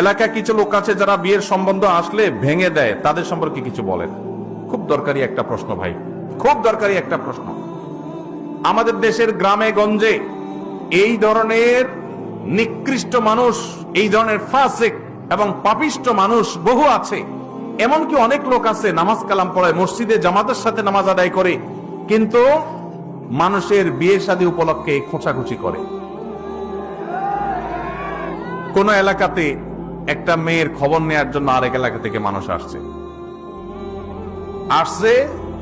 এলাকায় কিছু লোক আছে যারা বিয়ের সম্বন্ধ আসলে ভেঙে দেয়, তাদের সম্পর্কে কিছু বলেন। খুব দরকারি একটা প্রশ্ন ভাই, খুব দরকারি একটা প্রশ্ন। আমাদের দেশের গ্রামে গঞ্জে এই ধরনের নিকৃষ্ট মানুষ, এই ধরনের ফাসিক এবং পাপিষ্ট মানুষ বহু আছে। এমনকি অনেক লোক আছে নামাজ কালাম পড়ে, মসজিদে জামাতের সাথে নামাজ আদায় করে, কিন্তু মানুষের বিয়ে শাদী উপলক্ষে খোঁচাখুচি করে। কোন এলাকাতে একটা মেয়ের খবর নেয়ার জন্য আরেক এলাকা থেকে মানুষ আসছে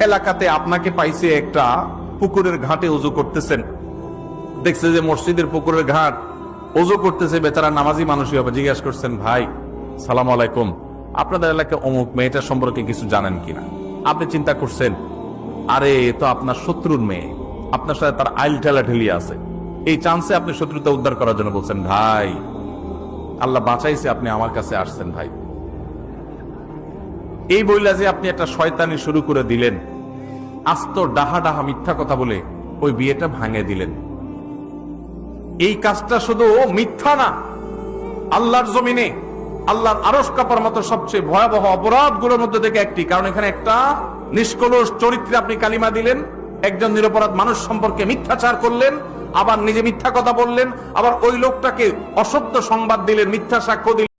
এলাকাতে আপনাকে পাইছে একটা পুকুরের ঘাটে উজু করতেছেন, দেখছে যে মসজিদের পুকুরের ঘাট, উজু করতেছে, বেচারা নামাজি মানুষই হবে। জিজ্ঞাসা করছেন, ভাই সালাম আলাইকুম, আপনাদের এলাকায় অমুক মেয়েটার সম্পর্কে কিছু জানেন কিনা? আপনি চিন্তা করছেন, আরে তো আপনার শত্রুর মেয়ে, আপনার সাথে তার আইল ঠেলা ঠেলি আছে। এই চান্সে আপনি শত্রুতা উদ্ধার করার জন্য বলছেন, ভাই আল্লাহ বাঁচাইছে, আপনি আমার কাছে আসছেন ভাই। এই বইলা যে আপনি একটা শয়তানি শুরু করে দিলেন, আস্ত ডাহা ডাহা মিথ্যা কথা বলে ওই বিয়েটা ভাঙে দিলেন। এই কাজটা শুধু মিথ্যা না, আল্লাহর জমিনে আল্লাহর আরশ কাঁপার মতো সবচেয়ে ভয়াবহ অপরাধগুলোর মধ্যে থেকে একটি। কারণ এখানে একটা নিষ্কলুষ চরিত্রে আপনি কালিমা দিলেন, একজন নিরপরাধ মানুষ সম্পর্কে মিথ্যাচার করলেন, আবার নিজে মিথ্যা কথা বললেন, আবার ওই লোকটাকে অসত্য সংবাদ দিলেন, মিথ্যা সাক্ষ্য দিলেন।